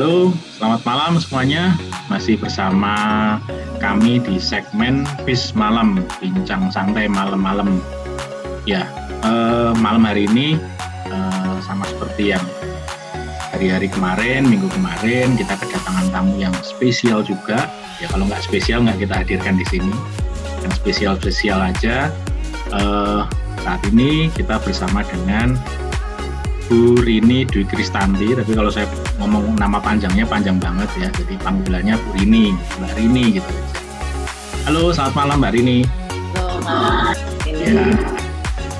Halo, selamat malam semuanya. Masih bersama kami di segmen Bis Malam, bincang santai malam-malam. Ya, malam hari ini sama seperti yang hari-hari kemarin, minggu kemarin, kita kedatangan tamu yang spesial juga. Ya, kalau nggak spesial nggak kita hadirkan di sini. Yang spesial-spesial aja. Saat ini kita bersama dengan Bu Rini Dwi Kristanti, tapi kalau saya ngomong nama panjangnya panjang banget ya, jadi panggilannya Bu Rini, Mbak Rini gitu. Halo, selamat malam Mbak Rini. Halo, malam. Ya,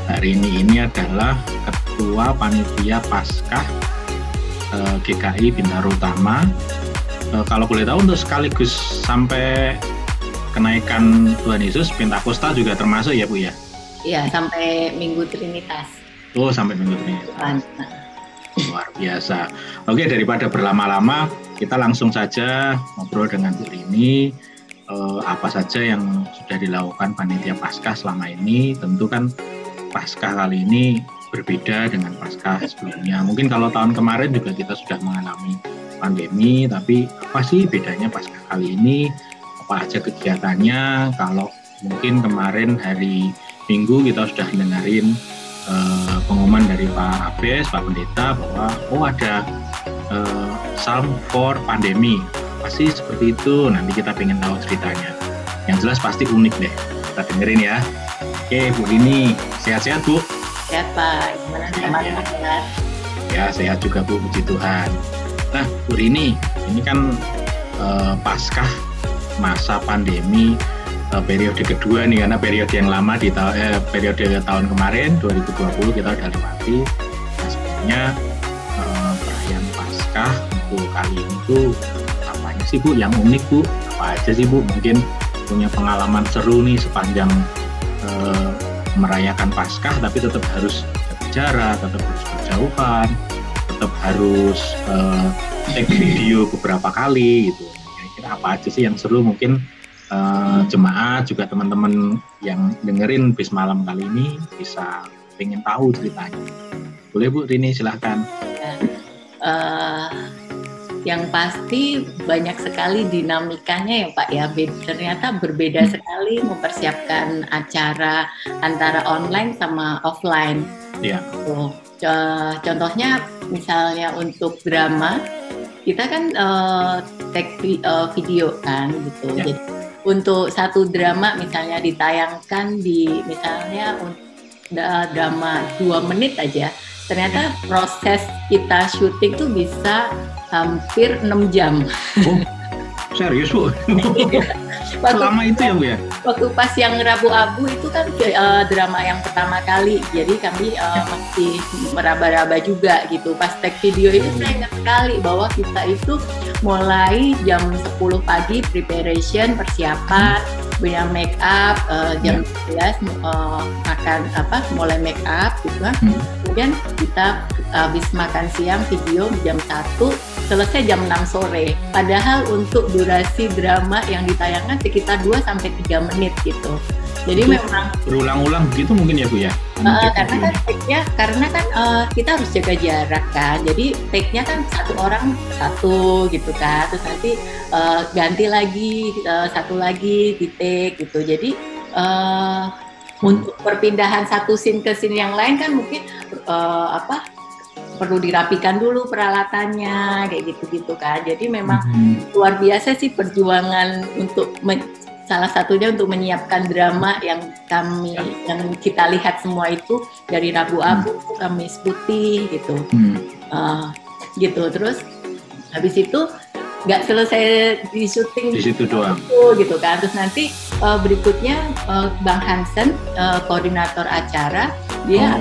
Mbak Rini ini adalah Ketua Panitia Paskah GKI Bintaro Utama. Kalau boleh tahu untuk sekaligus sampai kenaikan Tuhan Yesus Pentakosta juga termasuk ya Bu ya? Iya, sampai Minggu Trinitas. Oh, sampai Minggu Trinitas. Luar biasa. Oke, daripada berlama-lama, kita langsung saja ngobrol dengan Bu Rini. Apa saja yang sudah dilakukan Panitia Paskah selama ini. Tentu kan Paskah kali ini berbeda dengan Paskah sebelumnya. Mungkin kalau tahun kemarin juga kita sudah mengalami pandemi, tapi apa sih bedanya Paskah kali ini? Apa aja kegiatannya? Kalau mungkin kemarin hari Minggu kita sudah dengerin pengumuman dari Pak Abes, Pak Pendeta bahwa ada Psalm for Pandemi. Pasti seperti itu, nanti kita pengen tahu ceritanya. Yang jelas pasti unik deh, kita dengerin ya. Oke, Bu Rini, sehat-sehat Bu? Sehat Pak, gimana teman-teman sehat? Ya, sehat juga Bu, puji Tuhan. Nah, Bu Rini, ini kan Paskah masa pandemi, periode kedua nih, karena periode yang lama di periode tahun kemarin 2020 kita udah lewati. Nah, sebenarnya perayaan Paskah untuk kali ini tuh apanya sih Bu yang unik Bu? Apa aja sih Bu? Mungkin punya pengalaman seru nih sepanjang merayakan Paskah, tapi tetap harus jaga jarak, tetap harus berjauhan, tetap harus take video beberapa kali gitu. Kira-kira apa aja sih yang seru? Mungkin jemaat juga teman-teman yang dengerin Bis Malam kali ini bisa pengen tahu ceritanya. Boleh Bu Rini, silahkan. Yang pasti banyak sekali dinamikanya ya Pak ya. Ternyata berbeda sekali mempersiapkan acara antara online sama offline. Ya. Contohnya misalnya untuk drama, kita kan take video kan gitu. Ya. Jadi untuk satu drama misalnya ditayangkan di misalnya drama 2 menit aja, ternyata proses kita syuting tuh bisa hampir 6 jam. Oh, serius Bu? Selama itu ya Bu ya? Waktu pas yang Rabu Abu itu kan drama yang pertama kali, jadi kami masih meraba-raba juga gitu. Pas take video itu saya ingat sekali bahwa kita itu mulai jam 10 pagi preparation, persiapan, punya make up, jam 11 makan mulai make up gitu kan. Kemudian kita habis makan siang video jam 1, selesai jam 6 sore. Padahal untuk durasi drama yang ditayangkan sekitar 2-3 menit gitu. Jadi itu memang berulang-ulang begitu mungkin ya Bu ya? Karena kan kita harus jaga jarak kan. Jadi take-nya kan satu orang satu gitu kan. Terus nanti ganti lagi satu lagi di take gitu. Jadi untuk perpindahan satu scene ke scene yang lain kan mungkin perlu dirapikan dulu peralatannya kayak gitu-gitu kan. Jadi memang luar biasa sih perjuangan untuk salah satunya untuk menyiapkan drama yang kita lihat semua itu dari Rabu Abu, Kamis Putih gitu. Gitu. Terus habis itu nggak selesai di syuting di situ doang gitu kan. Terus nanti berikutnya Bang Hansen, koordinator acara, dia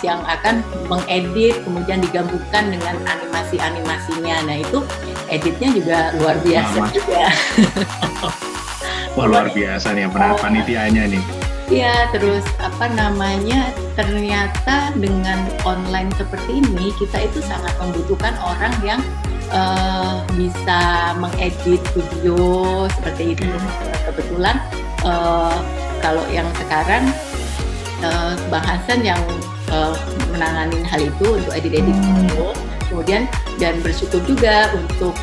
yang akan mengedit, kemudian digabungkan dengan animasi-animasinya. Nah itu editnya juga luar biasa juga. Wah, luar biasa nih panitianya nih. Iya, terus ternyata dengan online seperti ini kita itu sangat membutuhkan orang yang bisa mengedit video seperti itu. Kebetulan kalau yang sekarang Bang Hasan yang menangani hal itu untuk edit-edit video. kemudian dan bersyukur juga untuk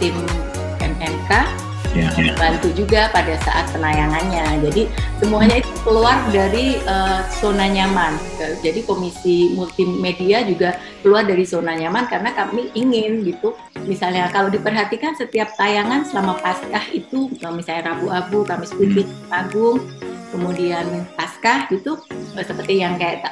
tim MMK membantu juga pada saat penayangannya. Jadi semuanya itu keluar dari zona nyaman. Jadi Komisi Multimedia juga keluar dari zona nyaman karena kami ingin gitu. Misalnya kalau diperhatikan setiap tayangan selama Paskah itu misalnya Rabu Abu, Kamis Putih, Agung, kemudian Paskah gitu seperti yang kayak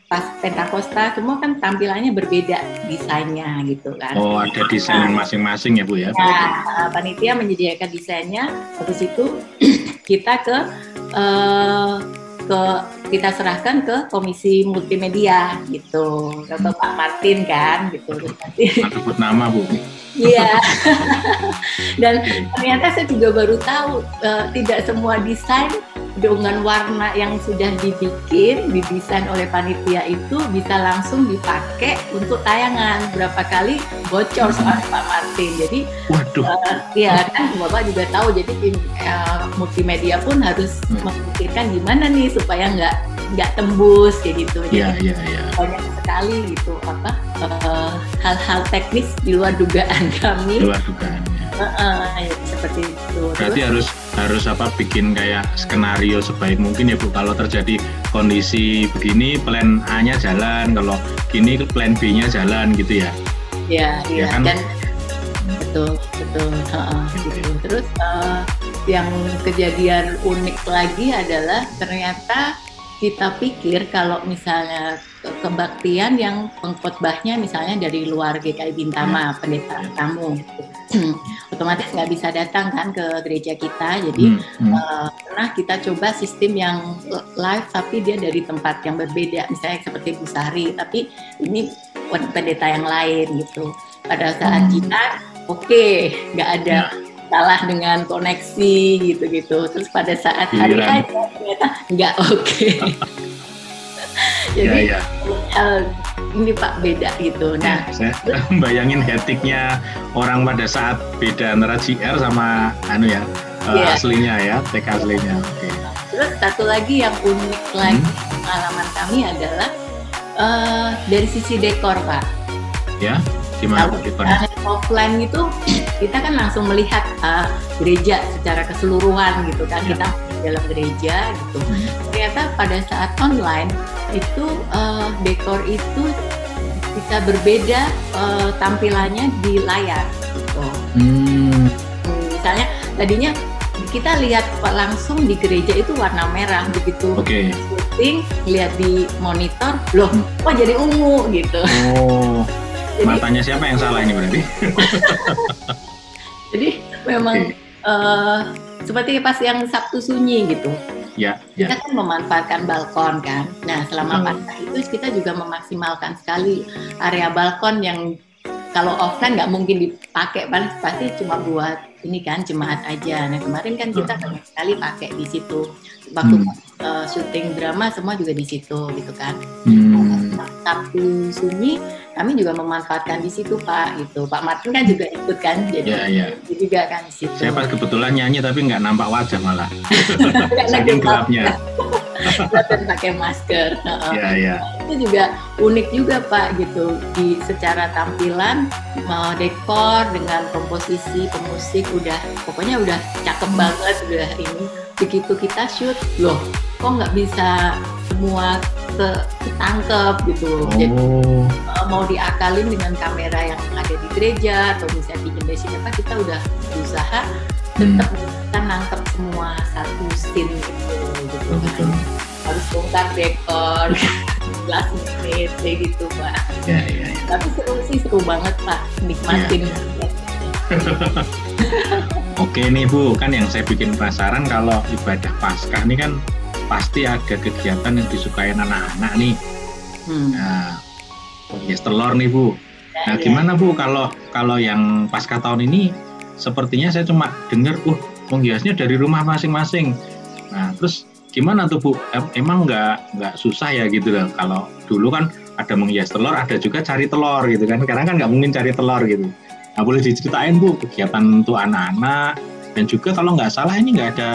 pas Pentakosta, semua kan tampilannya berbeda desainnya gitu kan. Oh, ada desain masing-masing ya Bu ya? Nah, panitia menyediakan desainnya, habis itu kita kita serahkan ke Komisi Multimedia gitu, ke Pak Martin kan gitu. Terus nanti sebut nama Bu. Iya. Dan ternyata saya juga baru tahu tidak semua desain dengan warna yang sudah didesain oleh panitia itu bisa langsung dipakai untuk tayangan. Berapa kali bocor soal Pak Martin. Jadi, ya kan Bapak juga tahu. Jadi tim multimedia pun harus memikirkan gimana nih supaya nggak tembus kayak gitu. Jadi banyak sekali gitu hal-hal teknis di luar dugaan kami. Luar dugaannya. Seperti itu. Berarti harus bikin kayak skenario sebaik mungkin ya Bu. Kalau terjadi kondisi begini, plan A-nya jalan, kalau gini plan B-nya jalan gitu ya. Iya kan? Dan betul. Gitu. Terus yang kejadian unik lagi adalah ternyata kita pikir kalau misalnya kebaktian yang pengkhotbahnya misalnya dari luar GKI Bintama, pendeta tamu, otomatis nggak bisa datang kan ke gereja kita. Jadi pernah kita coba sistem yang live tapi dia dari tempat yang berbeda, misalnya seperti Bu Sari, tapi ini pendeta yang lain gitu. Pada saat kita nggak ada salah dengan koneksi gitu-gitu. Terus pada saat hari aja ternyata nggak oke. Jadi ini Pak beda gitu. Nah, saya bayangin hektiknya orang pada saat beda antara JR sama aslinya ya, TK aslinya. Terus satu lagi yang unik lagi pengalaman kami adalah dari sisi dekor Pak. Ya, gimana dekornya? Offline itu kita kan langsung melihat gereja secara keseluruhan gitu kan, kita dalam gereja gitu. Ternyata pada saat online itu dekor itu bisa berbeda tampilannya di layar gitu. Misalnya tadinya kita lihat langsung di gereja itu warna merah, begitu syuting lihat di monitor loh kok jadi ungu gitu. Jadi, matanya siapa yang salah ini berarti? Jadi memang seperti pas yang Sabtu Sunyi gitu. Kita kan memanfaatkan balkon kan. Nah selama Paskah itu kita juga memaksimalkan sekali area balkon yang kalau offline nggak mungkin dipakai, pasti cuma buat ini kan jemaat aja. Nah kemarin kan kita banyak sekali pakai di situ. Waktu syuting drama semua juga di situ gitu kan. Sabtu Sunyi kami juga memanfaatkan di situ Pak gitu. Pak Martin kan juga ikut kan, jadi juga kan di situ. Saya pas kebetulan nyanyi tapi nggak nampak wajah malah. Saking gelapnya. Dan pakai masker. Itu juga unik juga Pak gitu. Secara tampilan, dekor dengan komposisi pemusik pokoknya udah cakep banget udah ini. Begitu kita shoot, loh kok nggak bisa semua ketangkep gitu. Jadi mau diakalin dengan kamera yang ada di gereja atau misalnya pinjam dari siapa, kita udah berusaha tetap bisa nangkep semua satu scene gitu. Harus bongkar dekor last minute kayak gitu Pak. Tapi seru banget Pak, nikmatin. Oke nih Bu, kan yang saya bikin penasaran kalau ibadah Paskah ini kan pasti ada kegiatan yang disukai anak-anak nih. Nah, telur nih Bu. Nah, gimana Bu kalau yang Paskah tahun ini sepertinya saya cuma dengar menghiasnya dari rumah masing-masing. Nah, terus gimana tuh Bu? Emang nggak susah ya gitu loh. Kalau dulu kan ada menghias telur, ada juga cari telur gitu kan. Karena kan nggak mungkin cari telur gitu. Nah, boleh diceritain Bu kegiatan untuk anak-anak, dan juga kalau nggak salah ini nggak ada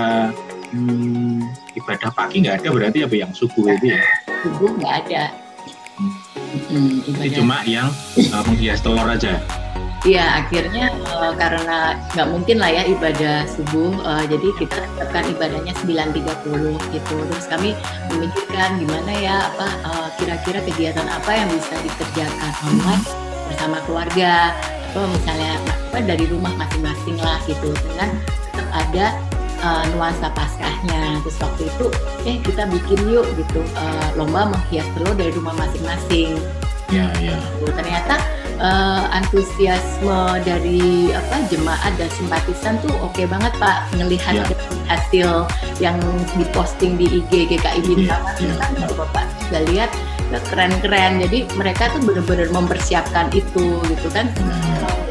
ibadah pagi, nggak ada berarti apa yang subuh itu ya? Subuh nggak ada. Jadi cuma yang menghias telur aja. Iya, akhirnya karena nggak mungkin lah ya ibadah subuh, jadi kita tetapkan ibadahnya 9.30 gitu. Terus kami memikirkan gimana ya kira-kira kegiatan apa yang bisa dikerjakan online bersama keluarga atau misalnya dari rumah masing-masing lah gitu, dengan tetap ada nuansa Paskahnya. Terus waktu itu kita bikin yuk gitu lomba menghias telur dari rumah masing-masing. Ya. Ternyata antusiasme dari jemaat dan simpatisan tuh oke banget Pak, ngelihat hasil yang diposting di IG GKI Bintama kan Bapak sudah lihat keren-keren. Jadi mereka tuh benar-benar mempersiapkan itu gitu kan.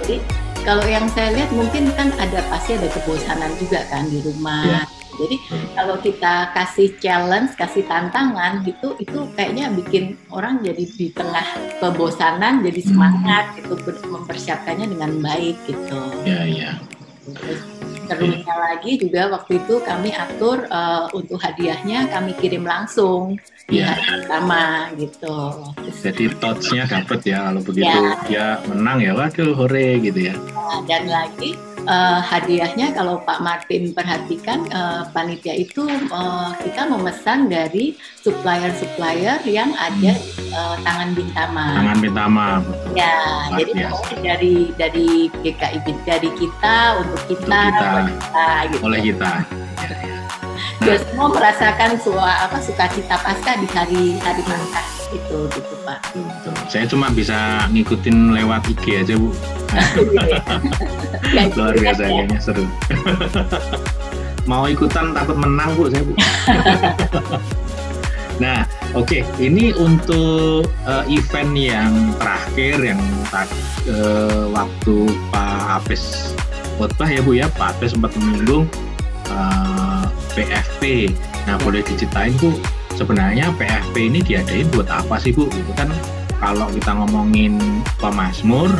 Jadi kalau yang saya lihat mungkin kan pasti ada kebosanan juga kan di rumah. Jadi kalau kita kasih challenge, kasih tantangan gitu, itu kayaknya bikin orang jadi di tengah kebosanan jadi semangat gitu, mempersiapkannya dengan baik gitu. Iya. Terusnya lagi juga waktu itu kami atur untuk hadiahnya kami kirim langsung di hari pertama gitu. Jadi touch-nya dapet ya, kalau begitu dia menang ya, waduh hore gitu ya. Dan lagi hadiahnya kalau Pak Martin perhatikan panitia itu kita memesan dari supplier yang ada Tangan Bintama. Tangan Bintama. Ya, jadi dari GKI dari kita untuk kita gitu. Oleh kita. Nah, semua merasakan sukacita Paskah di hari Paskah gitu Pak. Betul. Saya cuma bisa ngikutin lewat IG aja Bu. Luar biasa kayaknya seru. Mau ikutan takut menang Bu saya Bu. Nah, oke. Ini untuk event yang terakhir yang waktu Pak Apes khotbah ya Bu ya. Pak Apes sempat menyinggung PFP. Nah, boleh diceritain Bu, sebenarnya PFP ini diadain buat apa sih Bu? Itu kan kalau kita ngomongin pemazmur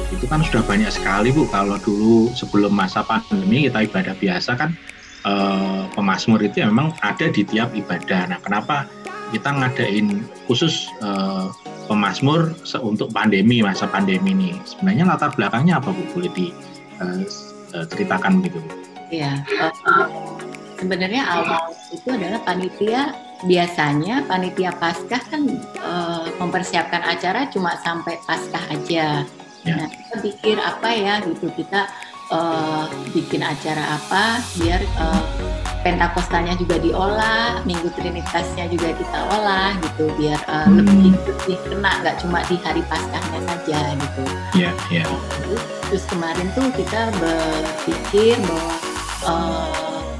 itu kan sudah banyak sekali Bu. Kalau dulu sebelum masa pandemi kita ibadah biasa kan pemazmur itu ya memang ada di tiap ibadah. Nah, kenapa kita ngadain khusus pemazmur untuk pandemi, masa pandemi ini? Sebenarnya latar belakangnya apa Bu? Boleh diceritakan gitu Bu? Iya, sebenarnya awal itu adalah biasanya panitia Paskah kan mempersiapkan acara cuma sampai Paskah aja. Nah, kita pikir apa ya gitu, kita bikin acara apa biar Pentakostanya juga diolah, Minggu Trinitasnya juga kita olah gitu, biar lebih kena, nggak cuma di hari Paskahnya saja gitu. Terus kemarin tuh kita berpikir bahwa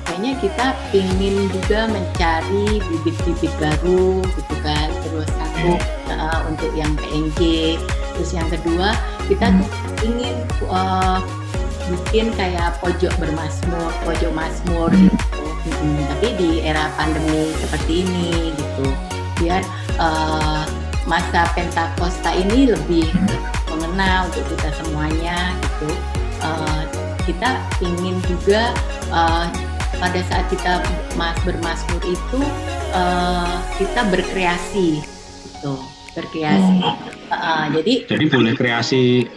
kayaknya kita ingin juga mencari bibit-bibit baru gitu kan. Terus satu untuk yang PNJ, terus yang kedua kita ingin bikin kayak pojok masmur gitu. Tapi di era pandemi seperti ini gitu, biar masa Pentakosta ini lebih mengena untuk kita semuanya gitu. Kita ingin juga pada saat kita bermazmur itu kita berkreasi gitu, jadi boleh kreasi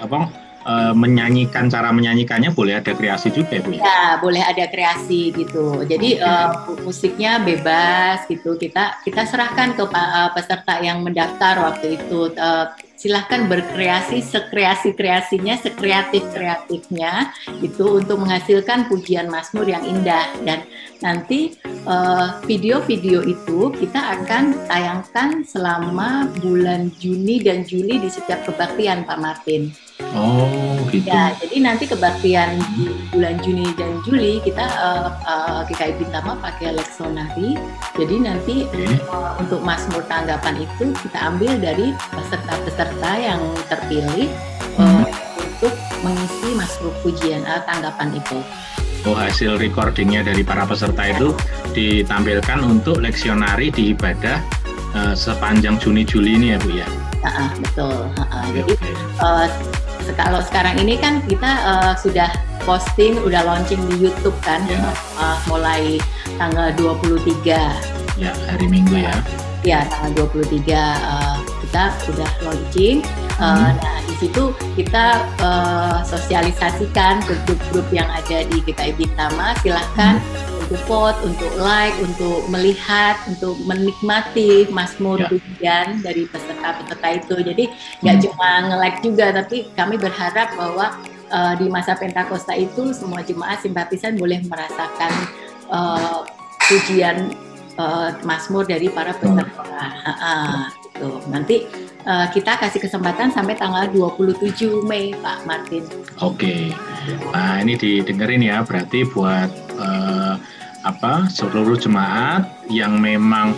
menyanyikan, cara menyanyikannya boleh ada kreasi juga ya Bu? Ya, boleh ada kreasi gitu. Jadi musiknya bebas gitu. Kita serahkan ke peserta yang mendaftar waktu itu. Silahkan berkreasi sekreasi-kreasinya, sekreatif-kreatifnya gitu untuk menghasilkan pujian mazmur yang indah. Dan nanti video-video itu kita akan tayangkan selama bulan Juni dan Juli di setiap kebaktian Pak Martin. Oh gitu. Ya, jadi nanti kebaktian di bulan Juni dan Juli kita GKI Bintama pakai leksonari. Jadi nanti untuk mazmur tanggapan itu kita ambil dari peserta-peserta yang terpilih untuk mengisi mazmur pujian tanggapan itu. Oh, hasil recordingnya dari para peserta itu ditampilkan untuk leksionari di ibadah sepanjang Juni-Juli ini ya Bu ya? Betul. Jadi kalau sekarang ini kan kita sudah posting, udah launching di YouTube kan, mulai tanggal 23. Ya, hari Minggu ya. Ya, tanggal 23 kita udah launching. Nah di situ kita sosialisasikan ke grup-grup yang ada di GKI Bintama. Silahkan untuk vote, untuk like, untuk melihat, untuk menikmati Mazmur pujian dari peserta-peserta itu. Jadi nggak cuma nge-like juga, tapi kami berharap bahwa di masa Pentakosta itu semua jemaat simpatisan boleh merasakan pujian Mazmur dari para peserta. Gitu. Nanti kita kasih kesempatan sampai tanggal 27 Mei, Pak Martin. Oke. Nah, ini didengerin ya, berarti buat seluruh jemaat yang memang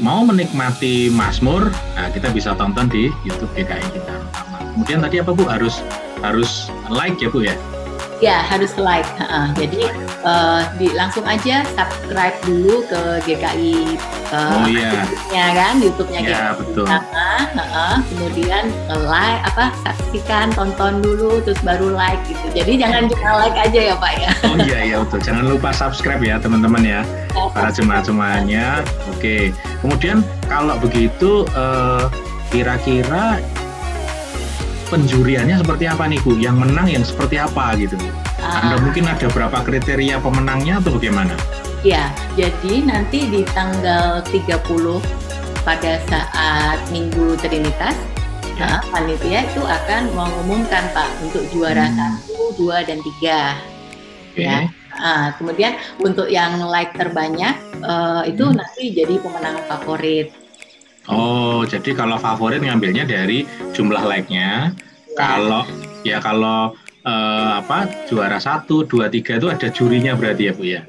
mau menikmati Mazmur, nah kita bisa tonton di YouTube GKI Bintama. Kemudian tadi apa Bu, harus like ya Bu ya? Ya, harus like. Jadi langsung aja subscribe dulu ke GKI YouTube-nya kan, YouTube-nya ya, GKI betul. Kemudian like saksikan, tonton dulu, terus baru like gitu. Jadi jangan cuma like aja ya Pak ya. Oh iya betul. Jangan lupa subscribe ya teman-teman ya, para jemaat-jemaatnya. Oke. Kemudian kalau begitu kira-kira penjuriannya seperti apa nih Bu? Yang menang yang seperti apa gitu? Anda mungkin ada berapa kriteria pemenangnya atau bagaimana? Ya, jadi nanti di tanggal 30 pada saat Minggu Trinitas, panitia itu akan mengumumkan Pak untuk juara 1, 2, dan 3. Ya. Kemudian untuk yang like terbanyak itu nanti jadi pemenang favorit. Oh, jadi kalau favorit ngambilnya dari jumlah like-nya. Kalau juara 1, 2, 3 itu ada jurinya berarti ya Bu ya?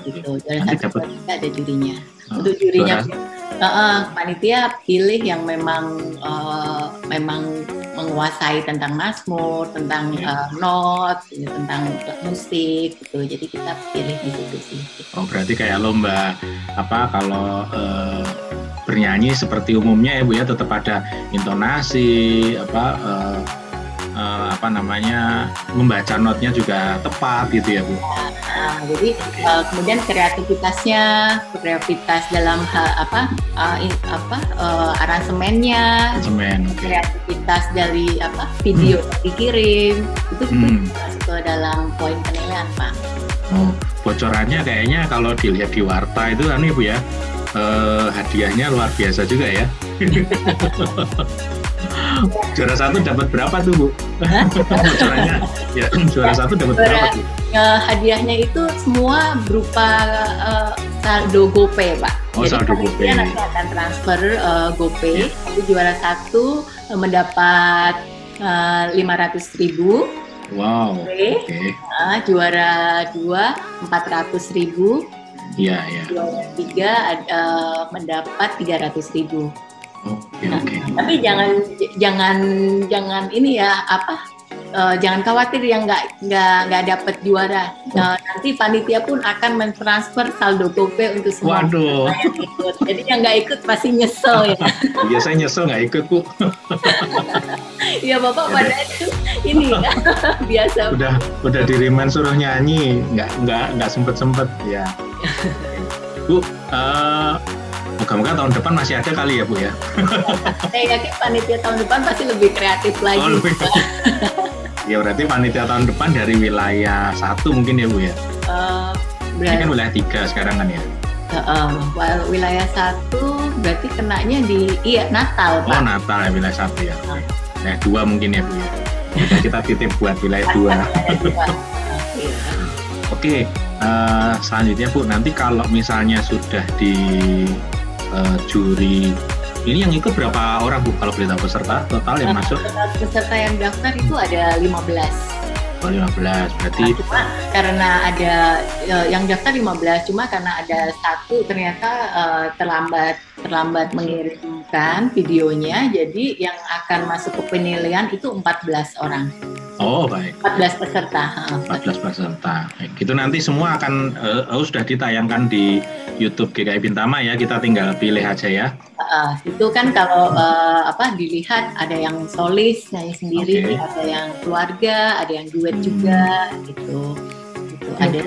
Gitu. Juara 1, 2, 3 ada jurinya. Untuk jurinya panitia pilih yang memang menguasai tentang Mazmur, tentang not, tentang musik gitu. Jadi kita pilih di situ sih. Oh, berarti kayak lomba kalau bernyanyi seperti umumnya ya Bu ya, tetap ada intonasi, membaca notnya juga tepat gitu ya Bu. Jadi kemudian kreativitas dalam aransemennya, kreativitas dari video yang dikirim itu masuk ke dalam poin penilaian Pak. Oh, bocorannya kayaknya kalau dilihat di warta itu kan Bu ya, hadiahnya luar biasa juga ya. Juara 1 dapat berapa tuh Bu? Bocorannya ya, juara 1 dapat berapa tuh? Hadiahnya itu semua berupa saldo GoPay Pak. Oh, jadi saldo GoPay. Nanti akan transfer GoPay. Jadi juara 1 mendapat 500.000. Wow. Okay. Juara 2 400.000. Iya. Juara 3 mendapat 300.000. Oke. Tapi jangan ini ya jangan khawatir yang nggak dapat juara. Nanti panitia pun akan mentransfer saldo GoPay untuk semua. Waduh. Yang ikut. Jadi yang nggak ikut pasti nyesel ya. Iya, saya nyesel nggak ikut Bu. Iya Bapak pada itu ini ya biasa. Udah diriman suruh nyanyi, nggak sempet ya. Bu, moga-moga tahun depan masih ada kali ya Bu ya. Saya yakin panitia tahun depan pasti lebih kreatif lagi. Ya berarti panitia tahun depan dari wilayah 1 mungkin ya Bu ya. Ini kan wilayah 3 sekarang kan ya. Wilayah 1 berarti kenanya di Natal Pak. Oh, Natal ya, wilayah 1 ya. Wilayah 2 mungkin ya Bu ya. Kita titip buat wilayah 2. Oke, selanjutnya Bu, nanti kalau misalnya sudah di juri, ini yang ikut berapa orang Bu? Kalau boleh tahu peserta total yang masuk? Peserta yang daftar itu ada 15. Oh, 15, berarti cuma karena ada yang daftar 15, cuma karena ada satu ternyata terlambat mengirimkan videonya, jadi yang akan masuk ke penilaian itu 14 orang. Oh, baik. 14 peserta. 14 peserta. Itu nanti semua akan sudah ditayangkan di YouTube GKI Bintama ya. Kita tinggal pilih aja ya. Itu kan kalau dilihat ada yang solis nyanyi sendiri, ada yang keluarga, ada yang duet juga gitu. Ada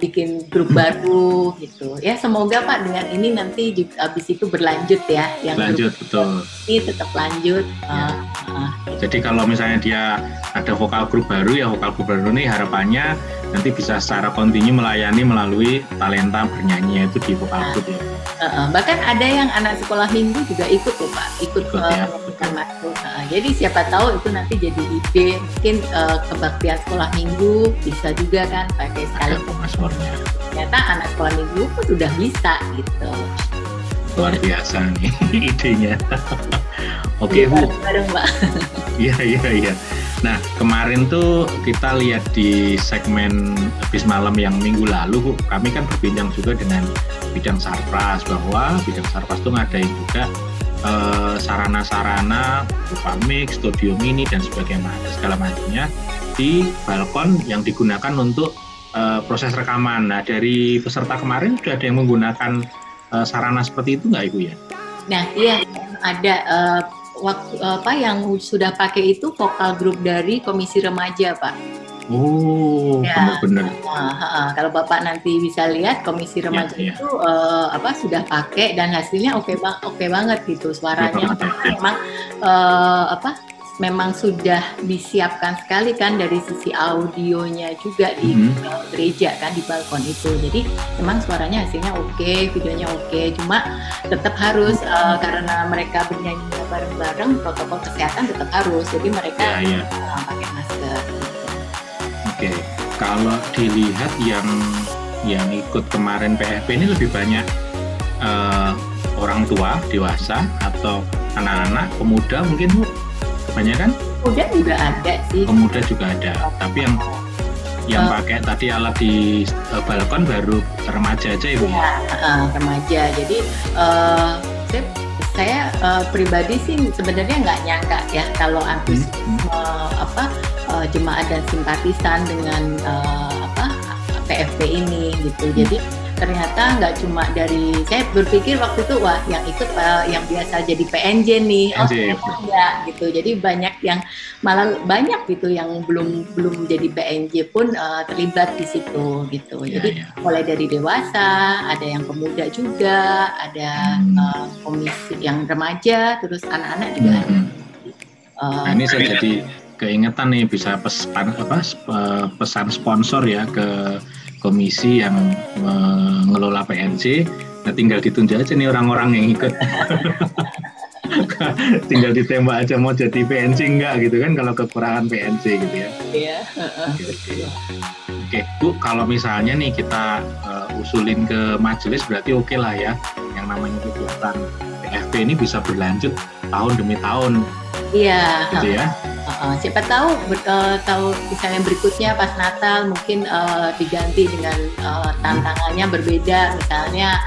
bikin grup baru gitu. Ya semoga Pak dengan ini nanti juga habis itu berlanjut ya. Yang lanjut betul. Ini tetap lanjut. Jadi kalau misalnya dia ada vokal grup baru ya vokal grup baru ini harapannya nanti bisa secara kontinu melayani melalui talenta bernyanyi itu di vokal grup ya. Bahkan ada yang anak sekolah minggu juga ikut loh Pak, ikut ya, masuk. Jadi siapa tahu itu nanti jadi ide mungkin kebaktian sekolah minggu bisa juga kan pakai sekali pemaspornya. Ternyata anak sekolah minggu pun sudah bisa gitu. Luar biasa nih idenya. Oke Bu. Bareng Mbak. Iya. Nah kemarin tuh kita lihat di segmen Habis Malam yang minggu lalu Bu, kami kan berbincang juga dengan bidang Sarpras bahwa bidang Sarpras tuh ngadain juga sarana-sarana berupa mix, studio mini dan sebagainya segala macamnya di balkon yang digunakan untuk proses rekaman. Nah dari peserta kemarin sudah ada yang menggunakan sarana seperti itu nggak Ibu ya? Nah iya ada waktu yang sudah pakai itu vokal grup dari Komisi Remaja Pak. Oh ya, benar. Kalau Bapak nanti bisa lihat Komisi Remaja itu sudah pakai dan hasilnya oke banget gitu suaranya. Memang memang sudah disiapkan sekali kan dari sisi audionya juga di gereja kan di balkon itu. Jadi memang suaranya hasilnya oke, videonya oke. Cuma tetap harus karena mereka bernyanyi bareng-bareng protokol kesehatan tetap harus. Jadi mereka pakai masker. Oke. Kalau dilihat yang ikut kemarin PFP ini lebih banyak orang tua, dewasa atau anak-anak, pemuda mungkin Bu? Kebanyakan? Pemuda juga ada sih. Pemuda juga ada, tapi yang pakai tadi alat di balkon baru remaja aja Ibu ya? Remaja, jadi saya pribadi sih sebenarnya nggak nyangka ya kalau jemaat dan simpatisan dengan PFP ini gitu. Jadi ternyata nggak cuma dari, saya berpikir waktu itu wah yang ikut yang biasa jadi PNJ nih, enggak gitu. Jadi malah banyak gitu yang belum jadi PNJ pun terlibat di situ gitu. Jadi mulai dari dewasa, ada yang pemuda juga, ada komisi yang remaja, terus anak-anak juga ada. Nah ini saya jadi keingetan nih bisa pesan sponsor ya ke komisi yang mengelola PNC. Nah tinggal ditunjuk aja nih orang-orang yang ikut. Tinggal ditembak aja mau jadi PNC enggak gitu kan kalau kekurangan PNC gitu ya. Iya. Oke Bu, kalau misalnya nih kita usulin ke majelis berarti oke lah ya. Yang namanya kegiatan PFP ini bisa berlanjut tahun demi tahun. Iya. Gitu ya. Siapa tahu misalnya berikutnya pas Natal mungkin diganti dengan tantangannya berbeda, misalnya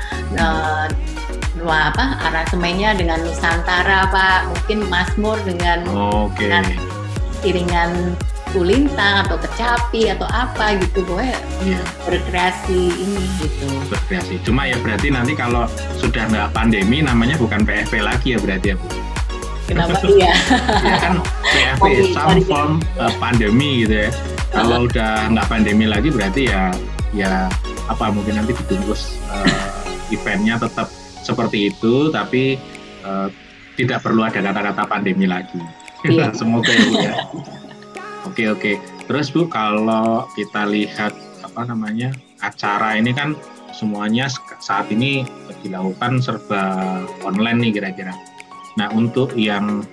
aransemennya dengan Nusantara Pak, mungkin Mazmur dengan iringan kulintang atau kecapi atau apa gitu, pokoknya berkreasi ini gitu. Berkreasi. Cuma ya berarti nanti kalau sudah nggak pandemi namanya bukan PFP lagi ya berarti ya Bu? Kenapa iya? Ya kan PFP some form pandemi gitu ya. Kalau udah nggak pandemi lagi berarti ya mungkin nanti dibungkus eventnya tetap seperti itu tapi tidak perlu ada kata-kata pandemi lagi. Semoga ya Bu ya. Oke. Terus Bu kalau kita lihat acara ini kan semuanya saat ini dilakukan serba online nih kira-kira. Nah untuk yang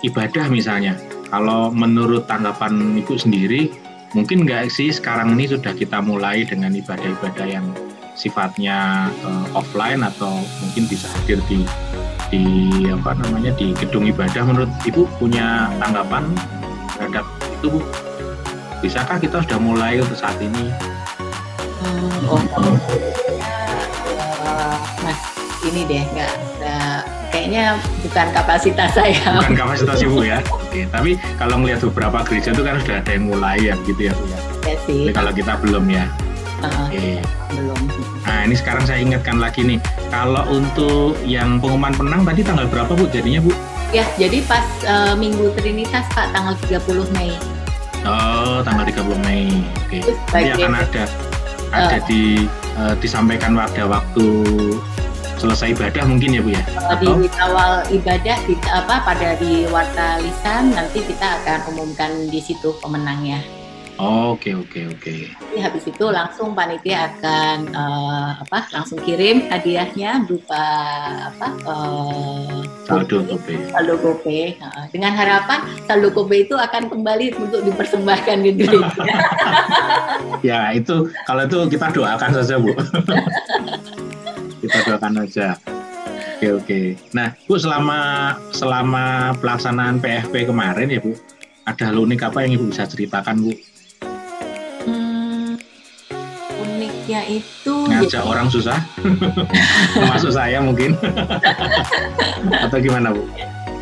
ibadah misalnya, kalau menurut tanggapan Ibu sendiri, mungkin nggak sih sekarang ini sudah kita mulai dengan ibadah-ibadah yang sifatnya offline atau mungkin bisa hadir di gedung ibadah. Menurut Ibu punya tanggapan terhadap itu Bu? Bisakah kita sudah mulai untuk saat ini? Ini deh nggak kayaknya bukan kapasitas saya. Bukan kapasitas Ibu ya. Oke, tapi kalau melihat beberapa gereja itu kan sudah ada yang mulai ya gitu ya Bu ya. Ya sih. Tapi kalau kita belum ya. Oke. Belum. Nah ini sekarang saya ingatkan lagi nih, kalau untuk yang pengumuman penang tadi tanggal berapa Bu jadinya Bu? Ya jadi pas Minggu Trinitas Pak, tanggal 30 Mei. Oh, tanggal 30 Mei. Oke. Terus Nanti akan ada disampaikan pada waktu selesai ibadah mungkin ya Bu ya? Di awal ibadah kita pada di Warta Lisan nanti kita akan umumkan di situ pemenangnya. Oke. Jadi habis itu langsung panitia akan langsung kirim hadiahnya berupa saldo GoPay. Dengan harapan saldo GoPay itu akan kembali untuk dipersembahkan di gereja. Ya itu kalau itu kita doakan saja Bu. Kita doakan aja. Oke. Nah Bu, selama pelaksanaan PFP kemarin ya Bu, ada hal unik apa yang Ibu bisa ceritakan Bu? Uniknya itu ngajak orang susah, termasuk saya mungkin. Atau gimana Bu?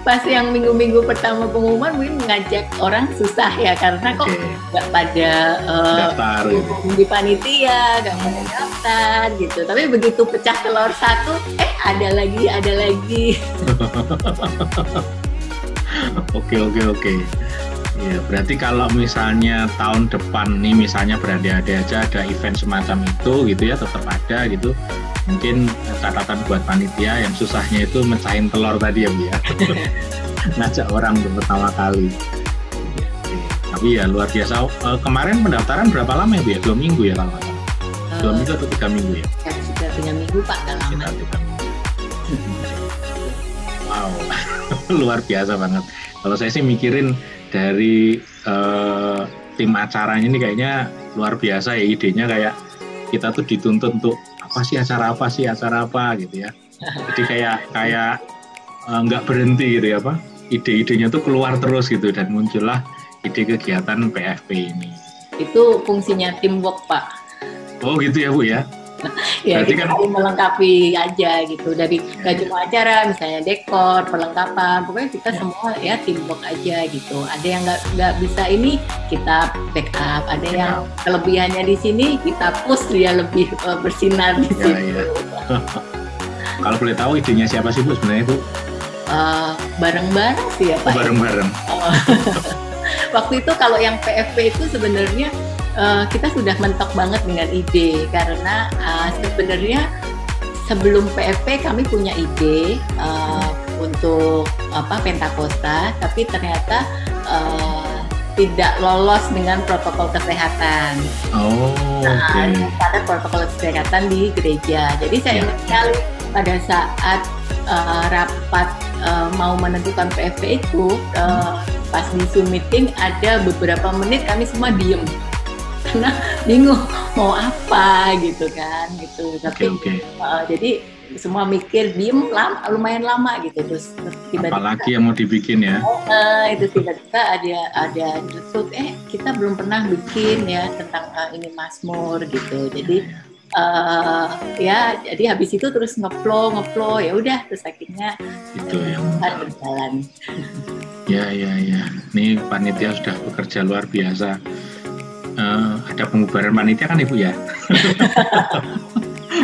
Pas yang minggu-minggu pertama pengumuman mungkin ngajak orang susah ya, karena kok nggak pada daftar di panitia, nggak pada daftar gitu. Tapi begitu pecah telur satu, ada lagi. Oke. Ya, berarti kalau misalnya tahun depan nih misalnya berada-ada aja ada event semacam itu gitu ya, tetap ada gitu. Mungkin catatan buat panitia yang susahnya itu mecahin telur tadi ya Bu ya. Ngajak orang untuk pertama kali. Tapi ya luar biasa. Kemarin pendaftaran berapa lama ya Bu ya? 2 minggu ya kalau nggak salah. 2 minggu atau 3 minggu ya? Sudah 3 minggu Pak, nggak lama. Wow, luar biasa banget. Kalau saya sih mikirin dari tim acaranya ini kayaknya luar biasa ya, idenya kayak kita tuh dituntut untuk acara apa gitu ya. Jadi kayak nggak berhenti gitu ya Pak. Ide-idenya tuh keluar terus gitu dan muncullah ide kegiatan PFP ini. Itu fungsinya teamwork Pak. Oh gitu ya Bu ya. Ya berarti kita kan melengkapi aja gitu, dari gak cuma acara misalnya dekor, perlengkapan, pokoknya kita semua ya teamwork aja gitu. Ada yang nggak bisa ini kita backup, ada yang kelebihannya di sini kita push dia lebih bersinar di situ. Kalau boleh tahu idenya siapa sih Bu sebenarnya Bu? Bareng-bareng sih ya Pak. Bareng-bareng. Waktu itu kalau yang PFP itu sebenarnya kita sudah mentok banget dengan ide, karena sebenarnya sebelum PFP kami punya ide untuk Pentakosta, tapi ternyata tidak lolos dengan protokol kesehatan. Ada protokol kesehatan di gereja. Jadi saya ingat sekali pada saat rapat mau menentukan PFP itu, pas di Zoom meeting ada beberapa menit kami semua diem. Karena bingung mau apa gitu kan gitu. Tapi jadi semua mikir diem lumayan lama gitu, terus tiba-tiba apalagi yang mau dibikin ya. Itu tiba-tiba ada nyusut, kita belum pernah bikin ya tentang ini Mazmur gitu. Jadi jadi habis itu terus ngeflow ya udah, terus akhirnya itu yang berjalan. Ya. Ini panitia sudah bekerja luar biasa. Ada pembubaran panitia kan Ibu ya?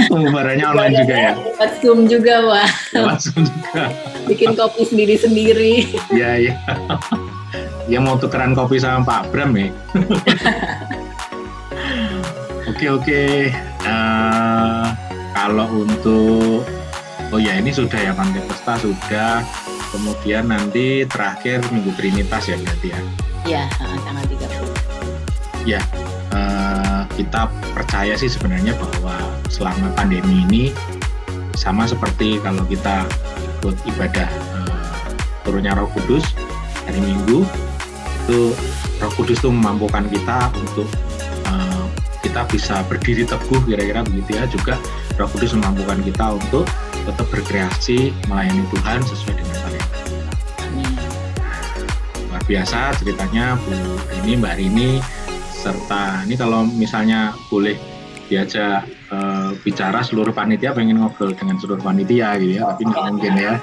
Pembubarannya online juga ya? Lewat Zoom juga Wah. Lewat Zoom juga. Bikin kopi sendiri-sendiri. Iya. Ya mau tukeran kopi sama Pak Bram ya? Oke. Kalau untuk ini sudah ya, Pentakosta sudah. Kemudian nanti terakhir Minggu Trinitas ya berarti ya? Iya, tanggal 30. Ya, kita percaya sih sebenarnya bahwa selama pandemi ini sama seperti kalau kita ikut ibadah turunnya Roh Kudus hari Minggu, itu Roh Kudus itu memampukan kita untuk kita bisa berdiri teguh, kira-kira begitu ya. Juga Roh Kudus memampukan kita untuk tetap berkreasi melayani Tuhan sesuai dengan talenta. Luar biasa ceritanya Bu Rini, Mbak Rini. Serta ini kalau misalnya boleh diajak bicara seluruh panitia, pengen ngobrol dengan seluruh panitia gitu ya, tapi nggak mungkin ya.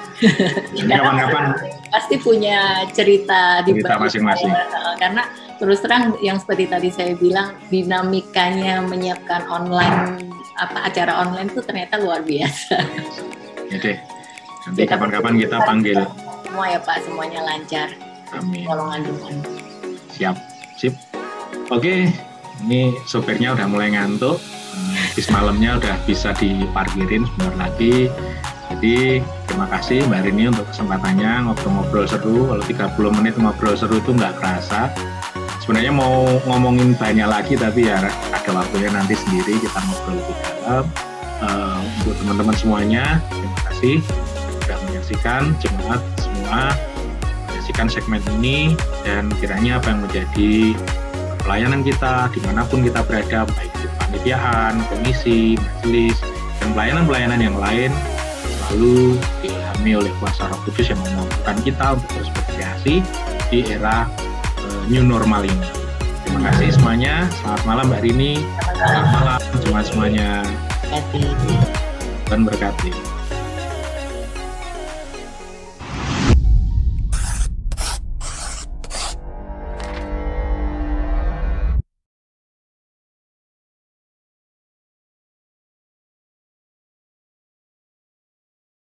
Kapan-kapan pasti punya cerita masing-masing. Karena terus terang yang seperti tadi saya bilang, dinamikanya menyiapkan acara online itu ternyata luar biasa. Ya deh, nanti kapan-kapan kita panggil. Semua ya Pak, semuanya lancar. Amin. Golongan Tuhan. Siap. Sip. Oke, ini sopirnya udah mulai ngantuk. Bis malamnya udah bisa diparkirin sebentar lagi. Jadi terima kasih Mbak Rini untuk kesempatannya ngobrol-ngobrol seru. Kalau 30 menit ngobrol seru itu nggak kerasa. Sebenarnya mau ngomongin banyak lagi, tapi ya ada waktunya nanti sendiri kita ngobrol lebih dalam. Untuk teman-teman semuanya, terima kasih sudah menyaksikan. Jemaat semua menyaksikan segmen ini, dan kiranya apa yang menjadi pelayanan kita dimanapun kita berada, baik itu kepanitiaan, komisi, majelis, dan pelayanan-pelayanan yang lain, selalu diilhami oleh kuasa Roh Kudus yang memampukan kita untuk terus berkreasi di era new normal ini. Terima kasih semuanya. Selamat malam Mbak Rini. Selamat malam jemaat semuanya. Terima kasih. Tuhan berkati.